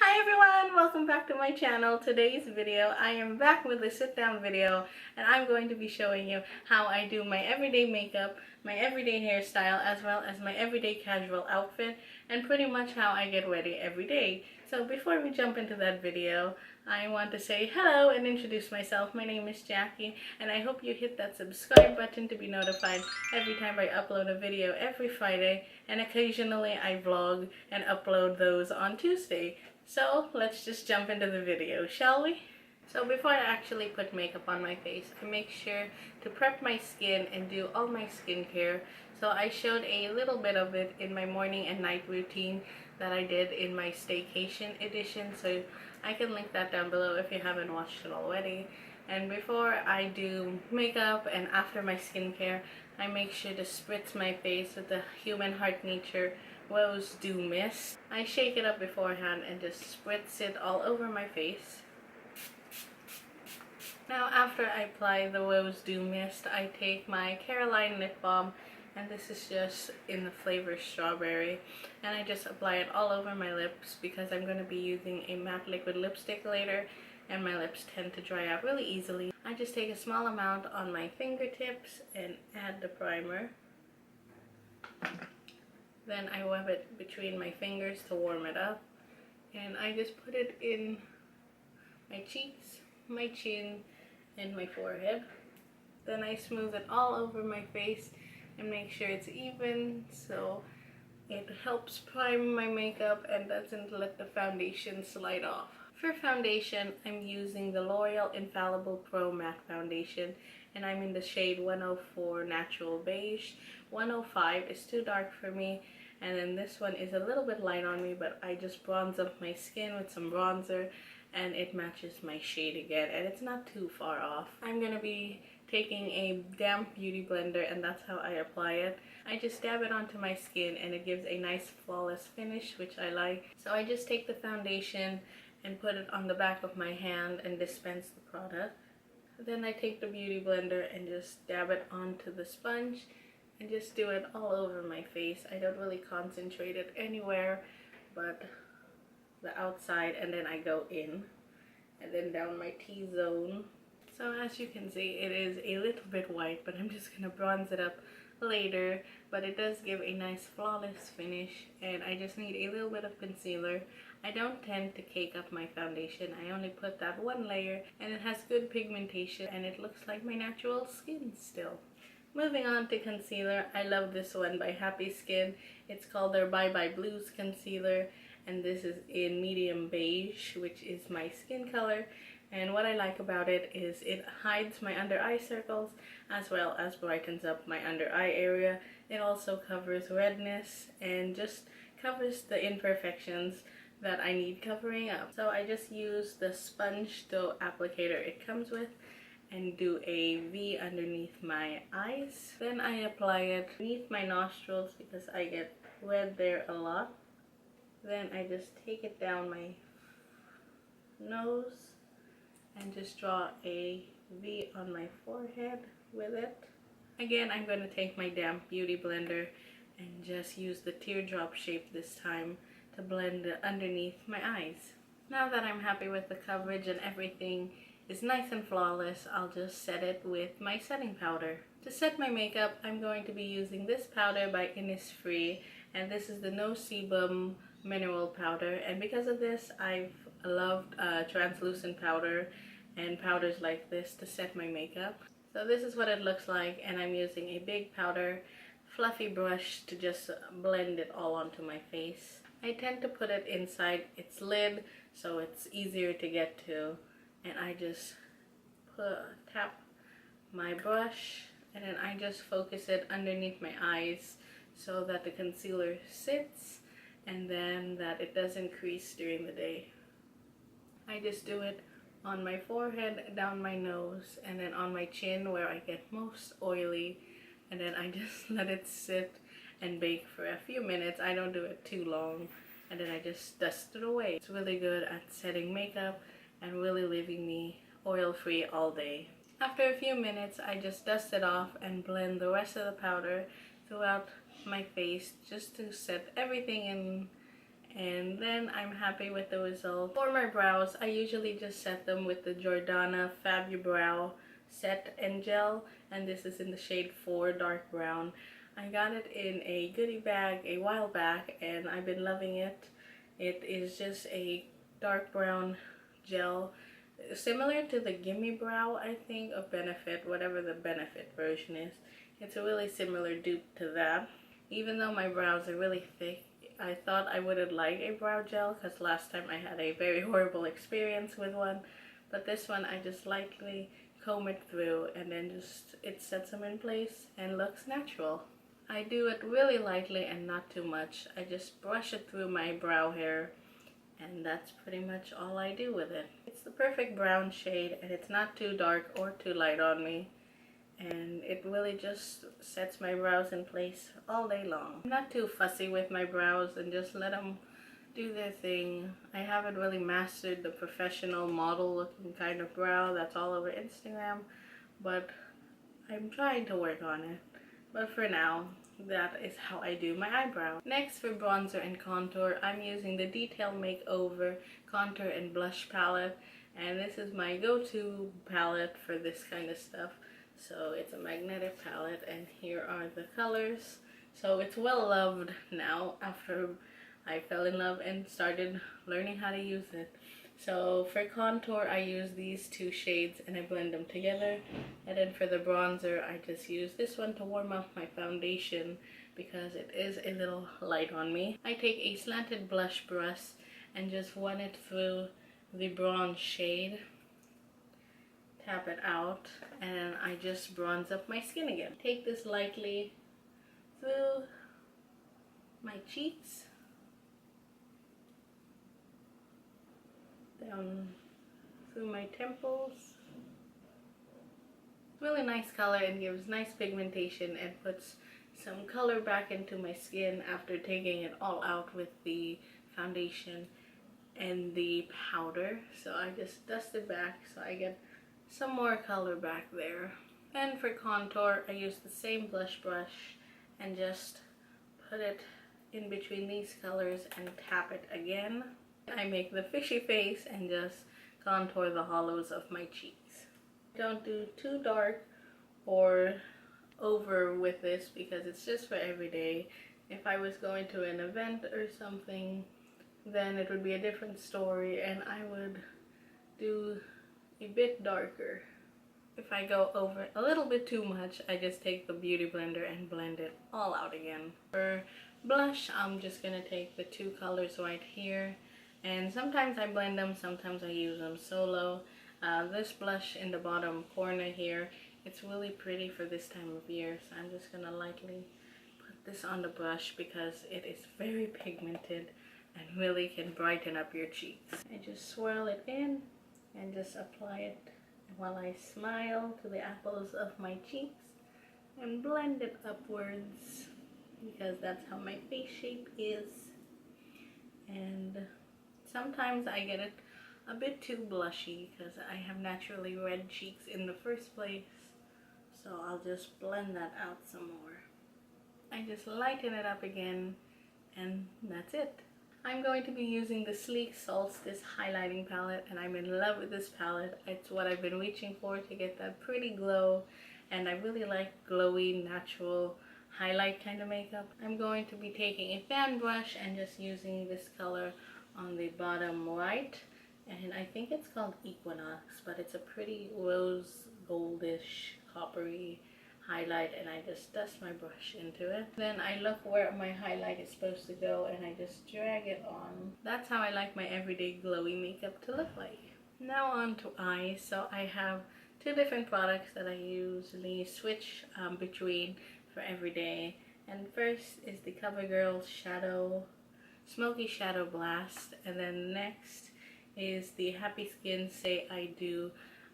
Hi everyone! Welcome back to my channel. Today's video, I am back with a sit down video and I'm going to be showing you how I do my everyday makeup, my everyday hairstyle, as well as my everyday casual outfit, and pretty much how I get ready every day. So before we jump into that video, I want to say hello and introduce myself. My name is Jackie and I hope you hit that subscribe button to be notified every time I upload a video every Friday, and occasionally I vlog and upload those on Tuesday. So let's just jump into the video, shall we? So before I actually put makeup on my face, I make sure to prep my skin and do all my skincare. So I showed a little bit of it in my morning and night routine that I did in my staycation edition, so I can link that down below if you haven't watched it already. And before I do makeup and after my skincare, I make sure to spritz my face with the Human Heart Nature Rose Dew Mist. I shake it up beforehand and just spritz it all over my face. Now after I apply the Rose Dew Mist, I take my Caroline lip balm, and this is just in the flavor strawberry, and I just apply it all over my lips because I'm going to be using a matte liquid lipstick later and my lips tend to dry out really easily. I just take a small amount on my fingertips and add the primer. Then I rub it between my fingers to warm it up, and I just put it in my cheeks, my chin, and my forehead. Then I smooth it all over my face and make sure it's even so it helps prime my makeup and doesn't let the foundation slide off. For foundation, I'm using the L'Oreal Infallible Pro Matte Foundation, and I'm in the shade 104 Natural Beige. 105 is too dark for me, and then this one is a little bit light on me, but I just bronze up my skin with some bronzer and it matches my shade again, and it's not too far off. I'm gonna be taking a damp beauty blender, and that's how I apply it. I just dab it onto my skin and it gives a nice flawless finish, which I like. So I just take the foundation and put it on the back of my hand and dispense the product. Then I take the beauty blender and just dab it onto the sponge and just do it all over my face. I don't really concentrate it anywhere but the outside, and then I go in and then down my T-zone. So as you can see, it is a little bit white, but I'm just gonna bronze it up later, but it does give a nice flawless finish, and I just need a little bit of concealer. I don't tend to cake up my foundation. I only put that one layer, and it has good pigmentation and it looks like my natural skin still. Moving on to concealer, I love this one by Happy Skin. It's called their Bye Bye Blues concealer, and this is in medium beige, which is my skin color. And what I like about it is it hides my under eye circles as well as brightens up my under eye area. It also covers redness and just covers the imperfections that I need covering up. So I just use the sponge dough applicator it comes with and do a V underneath my eyes. Then I apply it beneath my nostrils because I get red there a lot. Then I just take it down my nose and just draw a V on my forehead with it. Again, I'm going to take my damp beauty blender and just use the teardrop shape this time to blend underneath my eyes. Now that I'm happy with the coverage and everything is nice and flawless, I'll just set it with my setting powder. To set my makeup, I'm going to be using this powder by Innis, and this is the No Sebum mineral powder, and because of this I've loved translucent powder and powders like this to set my makeup. So this is what it looks like, and I'm using a big powder fluffy brush to just blend it all onto my face. I tend to put it inside its lid so it's easier to get to, and I just tap my brush and then I just focus it underneath my eyes so that the concealer sits and then that it doesn't crease during the day. I just do it on my forehead, down my nose, and then on my chin where I get most oily, and then I just let it sit and bake for a few minutes. I don't do it too long, and then I just dust it away. It's really good at setting makeup and really leaving me oil-free all day. After a few minutes, I just dust it off and blend the rest of the powder throughout my face just to set everything in and then I'm happy with the result. For my brows, I usually just set them with the Jordana Fabubrow Set and Gel, and this is in the shade 4 dark brown. I got it in a goodie bag a while back and I've been loving it. It is just a dark brown gel, similar to the Gimme Brow, I think, of Benefit, whatever the Benefit version is. It's a really similar dupe to that. Even though my brows are really thick, I thought I wouldn't like a brow gel because last time I had a very horrible experience with one. But this one, I just lightly comb it through and then just it sets them in place and looks natural. I do it really lightly and not too much. I just brush it through my brow hair and that's pretty much all I do with it. It's the perfect brown shade and it's not too dark or too light on me. And it really just sets my brows in place all day long. I'm not too fussy with my brows and just let them do their thing. I haven't really mastered the professional model looking kind of brow that's all over Instagram, but I'm trying to work on it. But for now, that is how I do my eyebrow. Next, for bronzer and contour, I'm using the Detail Makeover Contour and Blush palette, and this is my go-to palette for this kind of stuff. So it's a magnetic palette and here are the colors. So it's well loved now after I fell in love and started learning how to use it. So for contour, I use these two shades and I blend them together. And then for the bronzer, I just use this one to warm up my foundation because it is a little light on me. I take a slanted blush brush and just run it through the bronze shade. Tap it out and I just bronze up my skin again. Take this lightly through my cheeks, down through my temples. Really nice color and gives nice pigmentation and puts some color back into my skin after taking it all out with the foundation and the powder. So I just dust it back so I get some more color back there. And for contour, I use the same blush brush and just put it in between these colors and tap it again. I make the fishy face and just contour the hollows of my cheeks. Don't do too dark or over with this because it's just for everyday. If I was going to an event or something, then it would be a different story and I would do a bit darker. If I go over a little bit too much, I just take the beauty blender and blend it all out again. For blush, I'm just gonna take the two colors right here, and sometimes I blend them, sometimes I use them solo. This blush in the bottom corner here, it's really pretty for this time of year, so I'm just gonna lightly put this on the brush because it is very pigmented and really can brighten up your cheeks. I just swirl it in and just apply it while I smile to the apples of my cheeks and blend it upwards because that's how my face shape is. And sometimes I get it a bit too blushy because I have naturally red cheeks in the first place, so I'll just blend that out some more. I just lighten it up again and that's it. I'm going to be using the sleek Solstice highlighting palette and I'm in love with this palette. It's what I've been reaching for to get that pretty glow, and I really like glowy, natural highlight kind of makeup. I'm going to be taking a fan brush and just using this color on the bottom right, and I think it's called Equinox, but it's a pretty rose goldish coppery highlight, and I just dust my brush into it. Then I look where my highlight is supposed to go and I just drag it on. That's how I like my everyday glowy makeup to look like. Now on to eyes. So I have two different products that I usually switch between for everyday. And first is the CoverGirl Shadow Smoky Shadow Blast, and then next is the Happy Skin Say I Do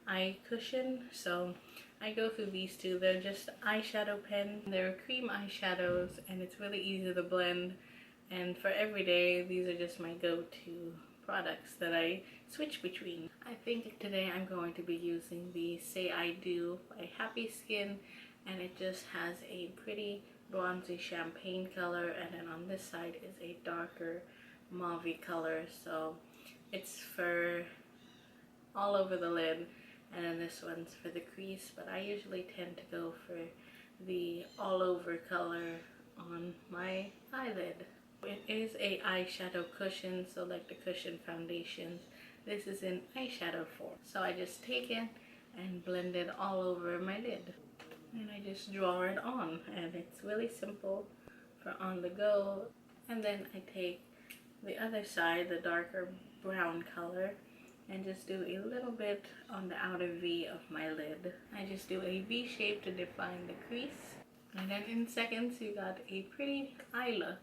Eye Cushion. So I go through these two. They're just eyeshadow pens. They're cream eyeshadows and it's really easy to blend. And for everyday, these are just my go-to products that I switch between. I think today I'm going to be using the Say I Do by Happy Skin, and it just has a pretty bronzy champagne color, and then on this side is a darker mauvey color, so it's for all over the lid, and then this one's for the crease, but I usually tend to go for the all over color on my eyelid. It is a eyeshadow cushion, so like the cushion foundations, this is in eyeshadow form. So I just take it and blend it all over my lid, and I just draw it on, and it's really simple for on the go. And then I take the other side, the darker brown color, and just do a little bit on the outer V of my lid. I just do a V shape to define the crease, and then in seconds you got a pretty eye look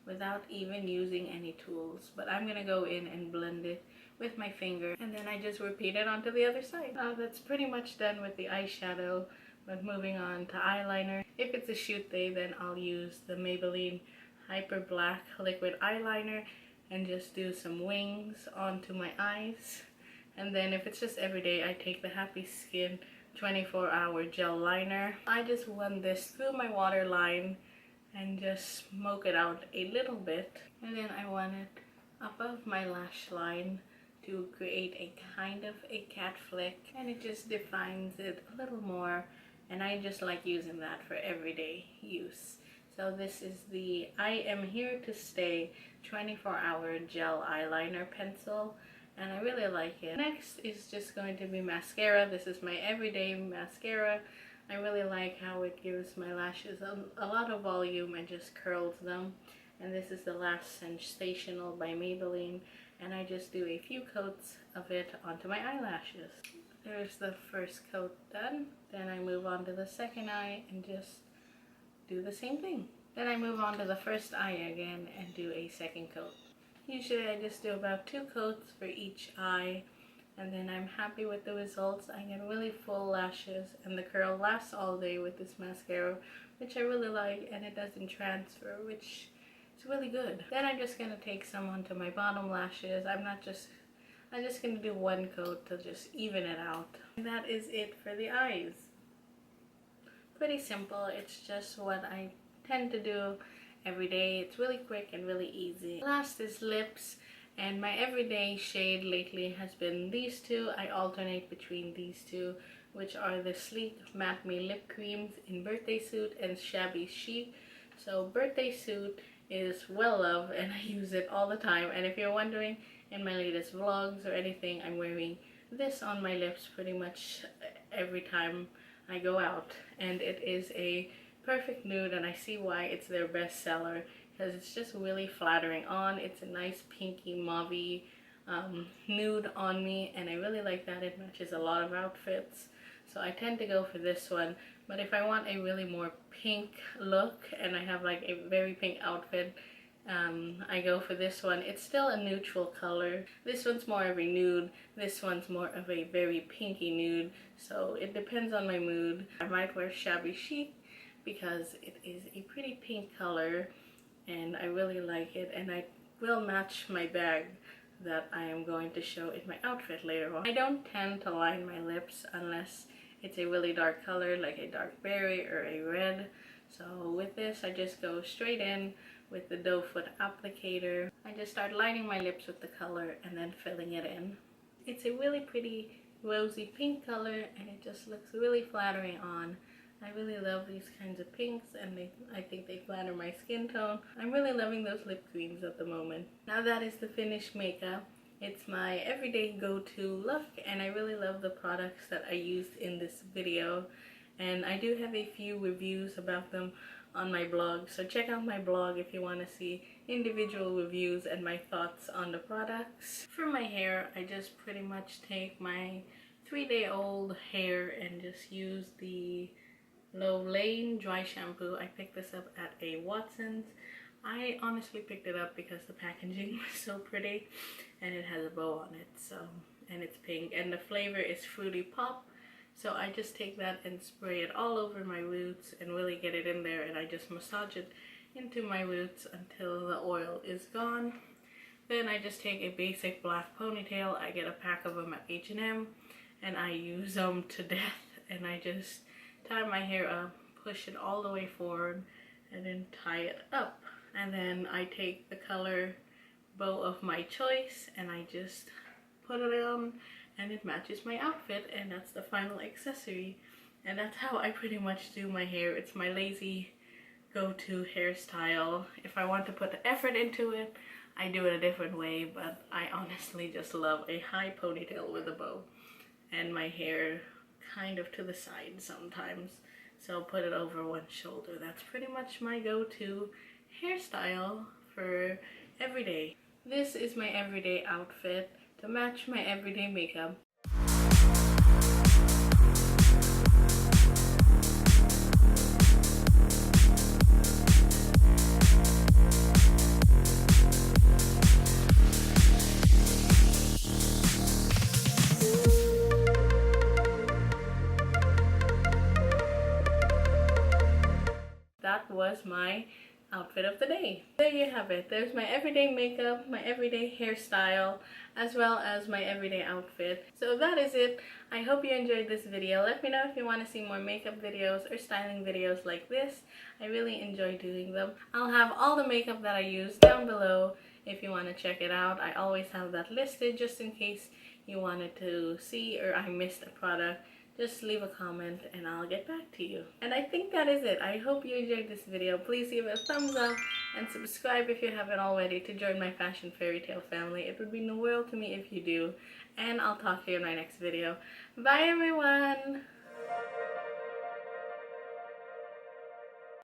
without even using any tools. But I'm gonna go in and blend it with my finger, and then I just repeat it onto the other side. That's pretty much done with the eyeshadow, but moving on to eyeliner. If it's a shoot day, then I'll use the Maybelline Hyper Black Liquid Eyeliner and just do some wings onto my eyes. And then if it's just everyday, I take the Happy Skin 24-hour gel liner. I just run this through my waterline and just smoke it out a little bit, and then I run it above my lash line to create a kind of a cat flick, and it just defines it a little more, and I just like using that for everyday use. So this is the I Am Here to Stay 24-hour gel eyeliner pencil, and I really like it. Next is just going to be mascara. This is my everyday mascara. I really like how it gives my lashes a lot of volume and just curls them. And this is the Lash Sensational by Maybelline, and I just do a few coats of it onto my eyelashes. There's the first coat done. Then I move on to the second eye and just do the same thing. Then I move on to the first eye again and do a second coat. Usually I just do about 2 coats for each eye, and then I'm happy with the results. I get really full lashes, and the curl lasts all day with this mascara, which I really like, and it doesn't transfer, which is really good. Then I'm just gonna take some onto my bottom lashes. I'm just gonna do 1 coat to just even it out. And that is it for the eyes. Pretty simple. It's just what I tend to do every day. It's really quick and really easy. Last is lips, and my everyday shade lately has been these two. I alternate between these two, which are the Sleek Matte Me Lip Creams in Birthday Suit and Shabby Chic. So Birthday Suit is well loved, and I use it all the time. And if you're wondering, in my latest vlogs or anything, I'm wearing this on my lips pretty much every time I go out, and it is a perfect nude, and I see why it's their best seller, because it's just really flattering on. It's a nice pinky mauvey nude on me, and I really like that. It matches a lot of outfits, so I tend to go for this one. But if I want a really more pink look and I have like a very pink outfit, I go for this one. It's still a neutral color. This one's more of a nude. This one's more of a very pinky nude. So it depends on my mood. I might wear Shabby Chic because it is a pretty pink color and I really like it, and I will match my bag that I am going to show in my outfit later on. I don't tend to line my lips unless it's a really dark color like a dark berry or a red. So with this I just go straight in with the doe foot applicator. I just start lining my lips with the color and then filling it in. It's a really pretty rosy pink color and it just looks really flattering on. I really love these kinds of pinks, and I think they flatter my skin tone. I'm really loving those lip creams at the moment. Now that is the finished makeup. It's my everyday go-to look, and I really love the products that I used in this video. And I do have a few reviews about them on my blog, so check out my blog if you want to see individual reviews and my thoughts on the products. For my hair, I just pretty much take my 3-day-old hair and just use the Low Lane dry shampoo. I picked this up at a Watson's. I honestly picked it up because the packaging was so pretty and it has a bow on it, so, and it's pink, and the flavor is Fruity Pop. So I just take that and spray it all over my roots and really get it in there, and I just massage it into my roots until the oil is gone. Then I just take a basic black ponytail. I get a pack of them at H&M and I use them to death, and I just tie my hair up, push it all the way forward, and then tie it up. And then I take the color bow of my choice, and I just put it on and it matches my outfit, and that's the final accessory. And that's how I pretty much do my hair. It's my lazy go-to hairstyle. If I want to put the effort into it, I do it a different way, but I honestly just love a high ponytail with a bow and my hair kind of to the side sometimes. So put it over one shoulder. That's pretty much my go-to hairstyle for everyday. This is my everyday outfit to match my everyday makeup. That was my outfit of the day. There you have it. There's my everyday makeup, my everyday hairstyle, as well as my everyday outfit. So that is it. I hope you enjoyed this video. Let me know if you want to see more makeup videos or styling videos like this. I really enjoy doing them. I'll have all the makeup that I use down below if you want to check it out. I always have that listed just in case you wanted to see or I missed a product. Just leave a comment and I'll get back to you. And I think that is it. I hope you enjoyed this video. Please give it a thumbs up and subscribe if you haven't already to join my Fashion Fairy Tale family. It would mean the world to me if you do. And I'll talk to you in my next video. Bye everyone!